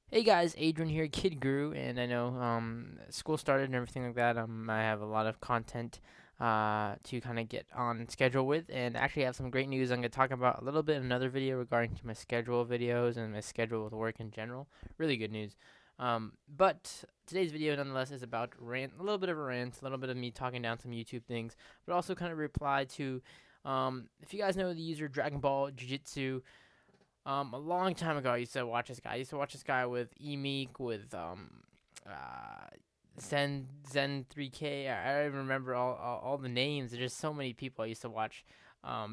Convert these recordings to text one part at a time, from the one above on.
Hey guys, Adrian here, Kid Guru, and I know school started and everything like that. I have a lot of content to kind of get on schedule with, and actually have some great news. I'm going to talk about a little bit in another video regarding to my schedule of videos and my schedule with work in general. Really good news. But today's video nonetheless is about a little bit of a rant, a little bit of me talking down some YouTube things, but also kind of reply to if you guys know the user Dragon Ball Jiu-Jitsu. A long time ago, I used to watch this guy. I used to watch this guy with Emeek, with uh, Zen 3K. I don't even remember all the names. There's just so many people I used to watch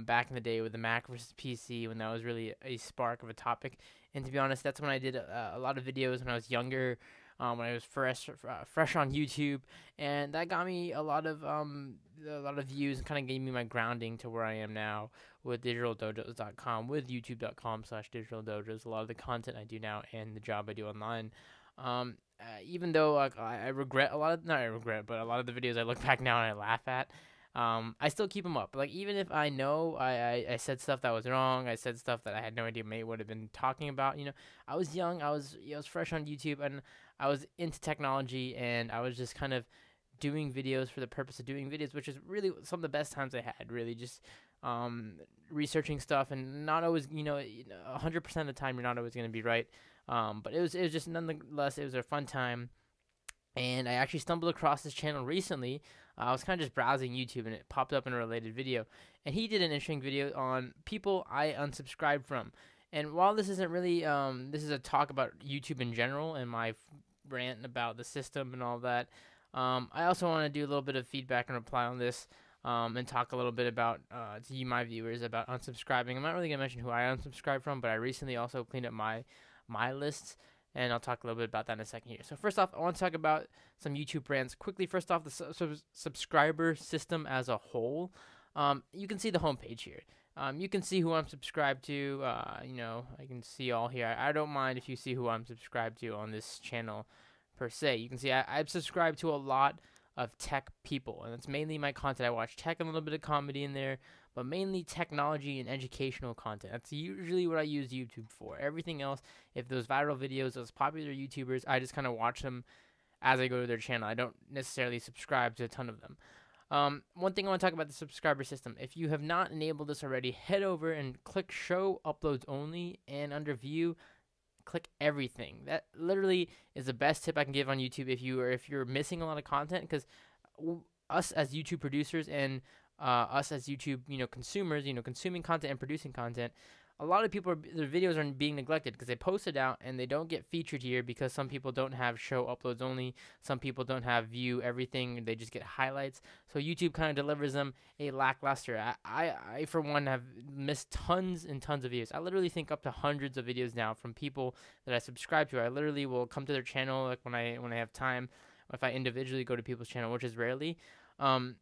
back in the day with the Mac versus PC when that was really a spark of a topic. And to be honest, that's when I did a lot of videos when I was younger, when I was fresh on YouTube, and that got me a lot of views and kind of gave me my grounding to where I am now with digitaldojos.com, with youtube.com/digitaldojos. A lot of the content I do now and the job I do online. Even though I regret a lot of, not I regret, but a lot of the videos I look back now and I laugh at. I still keep them up. Like even if I know I said stuff that was wrong, I said stuff that I had no idea mate would have been talking about. I was young, I was fresh on YouTube, and I was into technology, and I was just kind of doing videos for the purpose of doing videos, which is really some of the best times I had. Really, just um, researching stuff, and not always, 100% of the time you're not always going to be right. But it was just nonetheless, it was a fun time. And I actually stumbled across this channel recently. I was kind of just browsing YouTube, and it popped up in a related video. And he did an interesting video on people I unsubscribed from. And while this isn't really, this is a talk about YouTube in general and my rant about the system and all that. I also want to do a little bit of feedback and reply on this, and talk a little bit about to you, my viewers, about unsubscribing. I'm not really gonna mention who I unsubscribed from, but I recently also cleaned up my lists, and I'll talk a little bit about that in a second here. So first off, I want to talk about some YouTube brands quickly. First off, the subscriber system as a whole. You can see the homepage here. You can see who I'm subscribed to. I can see all here. I don't mind if you see who I'm subscribed to on this channel per se. You can see I've subscribed to a lot of tech people, and it's mainly my content. I watch tech and a little bit of comedy in there, but mainly technology and educational content. That's usually what I use YouTube for. Everything else, if those viral videos, those popular YouTubers, I just kind of watch them as I go to their channel. I don't necessarily subscribe to a ton of them. One thing I want to talk about the subscriber system. If you have not enabled this already, head over and click Show Uploads Only, and under View, click everything. That literally is the best tip I can give on YouTube if you're missing a lot of content, because us as YouTube producers and us as YouTube consumers, consuming content and producing content, a lot of people their videos are being neglected because they post it out and they don't get featured here because some people don't have show uploads only, some people don't have view everything, they just get highlights. So YouTube kind of delivers them a lackluster. I for one have missed tons and tons of videos. I literally think up to hundreds of videos now from people that I subscribe to. I literally will come to their channel like when I have time. If I individually go to people's channel, which is rarely, um,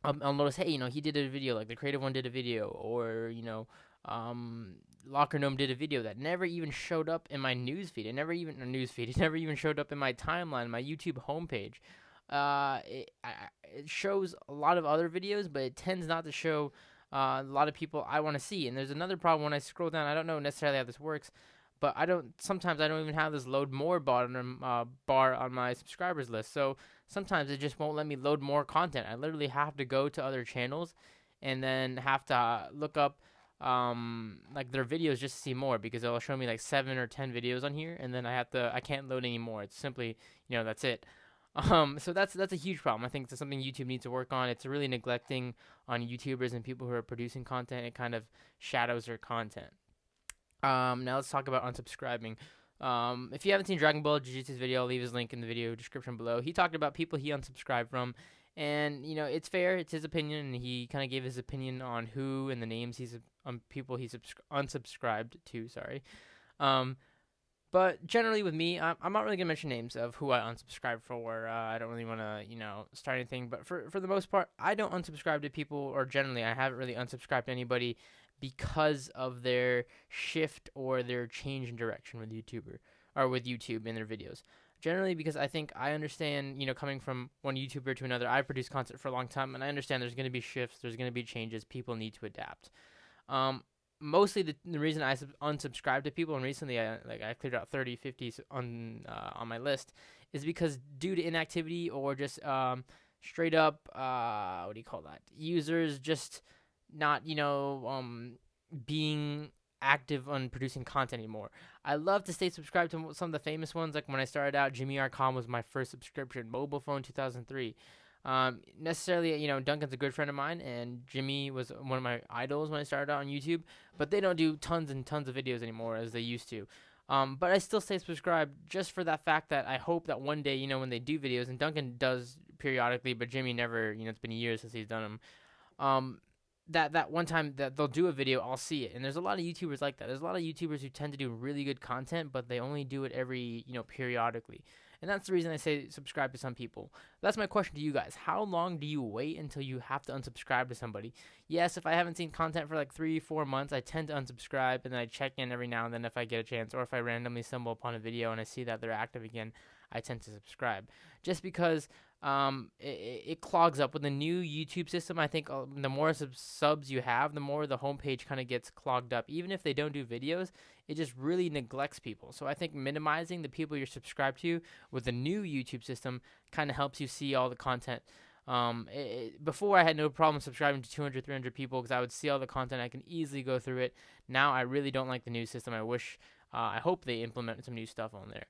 I'll notice, hey, he did a video, like the creative one did a video, or Locker Gnome did a video that never even showed up in my newsfeed. It never even showed up in my timeline, my YouTube homepage. It shows a lot of other videos, but it tends not to show a lot of people I want to see. And there's another problem when I scroll down. I don't know necessarily how this works, but sometimes I don't even have this load more bar on my subscribers list. So sometimes it just won't let me load more content. I literally have to go to other channels and then have to look up like their videos just to see more, because it'll show me like 7 or 10 videos on here, and then I can't load anymore. It's simply, that's it. So that's a huge problem. I think it's something YouTube needs to work on. It's really neglecting on YouTubers and people who are producing content. It kind of shadows their content. Now let's talk about unsubscribing. If you haven't seen Dragon Ball Jiu-Jitsu's video, I'll leave his link in the video description below. He talked about people he unsubscribed from, and it's fair. It's his opinion, and he kind of gave his opinion on who and the names people he unsubscribed to. Sorry. But generally with me, I'm not really gonna mention names of who I unsubscribe for. I don't really want to start anything. But for the most part, I don't unsubscribe to people, or generally I haven't really unsubscribed to anybody because of their shift or their change in direction with YouTube in their videos. Generally, because I think I understand, coming from one YouTuber to another, I produce content for a long time, and I understand there's going to be shifts, there's going to be changes, people need to adapt. Um, mostly the reason I unsubscribe to people, and recently I cleared out 30, 50 on my list, is because due to inactivity or just straight up what do you call that? Users just not being active on producing content anymore. I love to stay subscribed to some of the famous ones. Like when I started out, Jimmy R. was my first subscription. Mobile phone 2003. Necessarily, Duncan's a good friend of mine, and Jimmy was one of my idols when I started out on YouTube. But they don't do tons and tons of videos anymore as they used to. But I still stay subscribed just for that fact that I hope that one day, when they do videos, and Duncan does periodically, but Jimmy never. It's been years since he's done them. That one time that they'll do a video, I'll see it. And there's a lot of YouTubers like that. There's a lot of YouTubers who tend to do really good content, but they only do it every, periodically. And that's the reason I say subscribe to some people. That's my question to you guys. How long do you wait until you have to unsubscribe to somebody? Yes, if I haven't seen content for like 3-4 months, I tend to unsubscribe, and then I check in every now and then if I get a chance, or if I randomly stumble upon a video and I see that they're active again, I tend to subscribe. Just because it clogs up with the new YouTube system. I think the more subs you have, the more the homepage kind of gets clogged up. Even if they don't do videos, it just really neglects people. So I think minimizing the people you're subscribed to with the new YouTube system kind of helps you see all the content. Before I had no problem subscribing to 200, 300 people because I would see all the content. I can easily go through it. Now I really don't like the new system. I hope they implement some new stuff on there.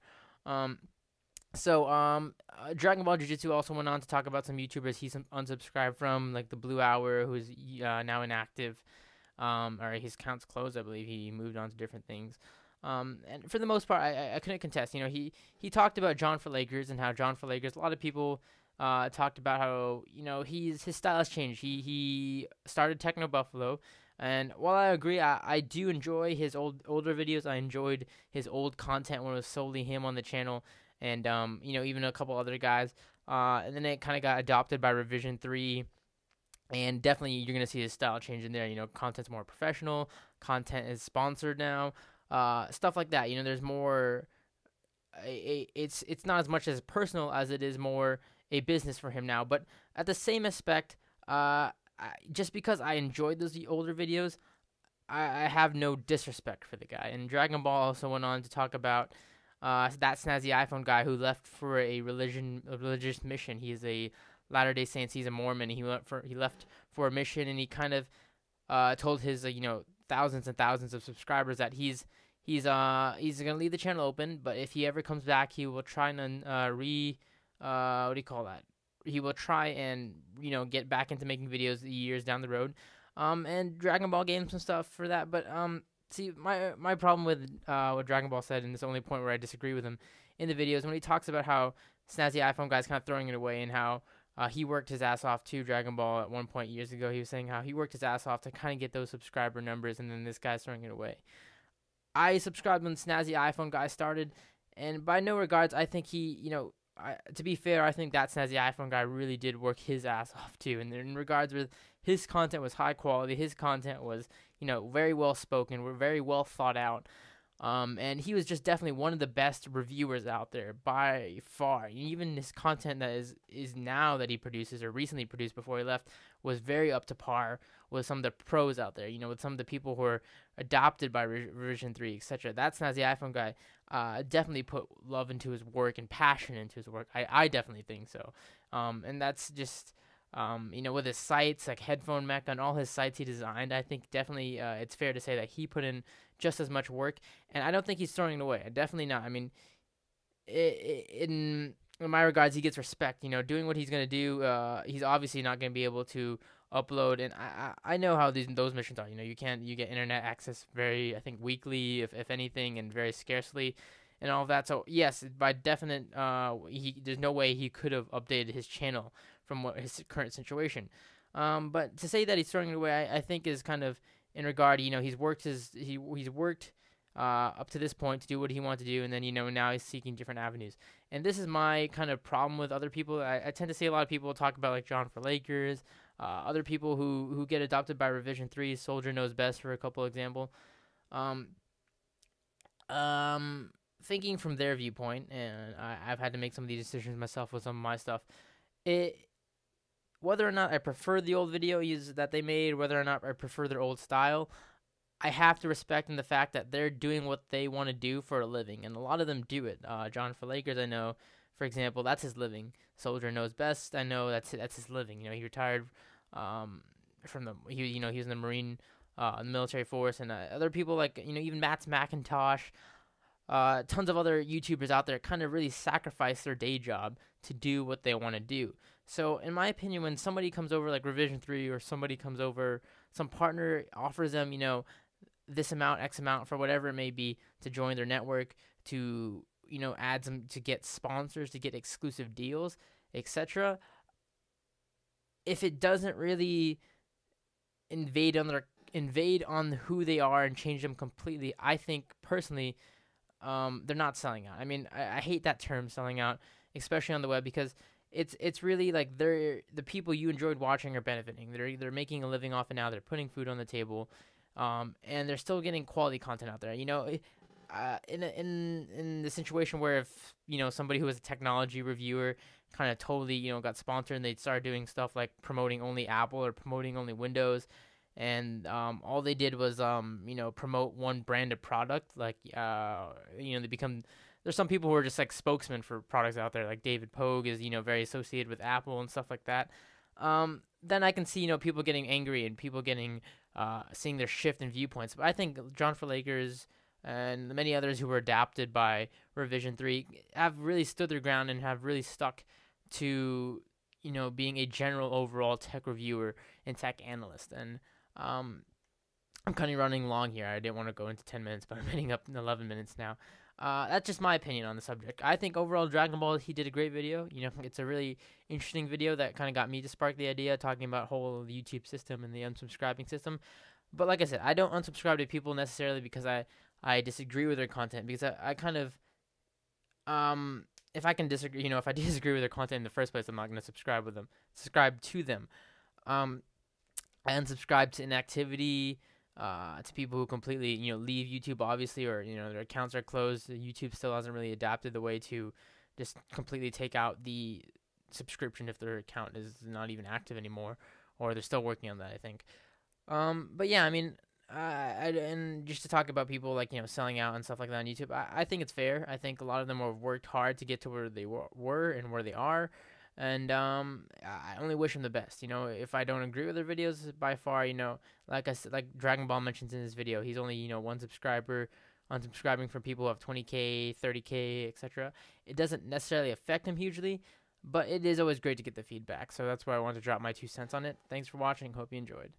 Dragon Ball Jiu-Jitsu also went on to talk about some YouTubers he's unsubscribed from, like the Blue Hour, who's now inactive, or his account's closed. I believe he moved on to different things. And for the most part, I couldn't contest. He talked about John for Lakers and how John for Lakers. A lot of people talked about how his style has changed. He started Techno Buffalo. And while I agree, I do enjoy his older videos. I enjoyed his old content when it was solely him on the channel. And, even a couple other guys. And then it kind of got adopted by Revision 3. And definitely you're going to see his style change in there. Content's more professional. Content is sponsored now. Stuff like that. There's more... It's not as much as personal as it is more a business for him now. But at the same aspect, just because I enjoyed those older videos, I have no disrespect for the guy. And Dragon Ball also went on to talk about... that snazzy iPhone guy who left for a religious mission. He is a Latter-day Saints. He's a Mormon. He left for a mission, and he kind of told his thousands and thousands of subscribers that he's gonna leave the channel open, but if he ever comes back, he will try and what do you call that? He will try and get back into making videos years down the road. And Dragon Ball gave him some stuff for that, but see, my problem with what Dragon Ball said, and this is the only point where I disagree with him in the videos, when he talks about how snazzy iPhone guy's kind of throwing it away, and how he worked his ass off to Dragon Ball at one point years ago. He was saying how he worked his ass off to kind of get those subscriber numbers, and then this guy's throwing it away. I subscribed when snazzy iPhone guy started, and by no regards, I think he, to be fair, I think that snazzy iPhone guy really did work his ass off too. And in regards with his content was high quality, his content was, very well spoken, very well thought out. And he was just definitely one of the best reviewers out there by far. Even his content that is now that he produces or recently produced before he left was very up to par with some of the pros out there, with some of the people who are adopted by Revision 3, etc. That snazzy iPhone guy definitely put love into his work and passion into his work. I definitely think so. And that's just... with his sites, like Headphone Mech and all his sites he designed, I think definitely it's fair to say that he put in just as much work, and I don't think he's throwing it away. Definitely not. I mean, in my regards, he gets respect. Doing what he's going to do, he's obviously not going to be able to upload, and I know how those missions are. You get internet access I think weekly, if anything, and very scarcely. And all of that. So yes, by definite, there's no way he could have updated his channel from his current situation. But to say that he's throwing it away, I think is kind of in regard. He's worked up to this point to do what he wanted to do, and then now he's seeking different avenues. And this is my kind of problem with other people. I tend to see a lot of people talk about like John for Lakers, other people who get adopted by Revision 3. Soldier Knows Best for a couple example. Thinking from their viewpoint, and I've had to make some of these decisions myself with some of my stuff, whether or not I prefer the old videos that they made, whether or not I prefer their old style, I have to respect in the fact that they're doing what they want to do for a living, and a lot of them do it. John for Lakers, I know, for example, that's his living. Soldier knows best. I know that's his living. You know, he retired um, from he was in the Marine, military force, and other people like even Matt's Macintosh, tons of other YouTubers out there kind of really sacrifice their day job to do what they want to do. So, in my opinion, when somebody comes over like Revision 3 or somebody comes over, some partner offers them, this amount, X amount for whatever it may be to join their network, to, add some, to get sponsors, to get exclusive deals, etc. If it doesn't really invade on who they are and change them completely, I think personally, they're not selling out. I mean, I hate that term, selling out, especially on the web, because it's really like the people you enjoyed watching are benefiting. They're making a living off it now. They're putting food on the table, and they're still getting quality content out there. In the situation where if somebody who was a technology reviewer kind of totally got sponsored and they started doing stuff like promoting only Apple or promoting only Windows, and all they did was promote one brand of product, like they become, there's some people who are just like spokesmen for products out there, like David Pogue is very associated with Apple and stuff like that. Then I can see people getting angry and people getting seeing their shift in viewpoints. But I think John for Lakers and the many others who were adapted by Revision 3 have really stood their ground and have really stuck to being a general overall tech reviewer and tech analyst. And I'm kind of running long here. I didn't want to go into 10 minutes, but I'm ending up in 11 minutes now. That's just my opinion on the subject. I think overall Dragon Ball, he did a great video. It's a really interesting video that kind of got me to spark the idea, talking about whole YouTube system and the unsubscribing system. But like I said, I don't unsubscribe to people necessarily because I disagree with their content, because I kind of, if I can disagree, if I disagree with their content in the first place, I'm not going to subscribe to them. I unsubscribe to inactivity, to people who completely, leave YouTube, obviously, or, their accounts are closed. YouTube still hasn't really adapted the way to just completely take out the subscription if their account is not even active anymore, or they're still working on that, I think. But yeah, I mean, and just to talk about people like, selling out and stuff like that on YouTube, I think it's fair. I think a lot of them have worked hard to get to where they were and where they are. And I only wish them the best. If I don't agree with their videos, by far, like I said, like Dragon Ball mentions in his video, he's only one subscriber, unsubscribing from people who have 20K, 30K, etc. It doesn't necessarily affect him hugely, but it is always great to get the feedback. So that's why I wanted to drop my 2 cents on it. Thanks for watching. Hope you enjoyed.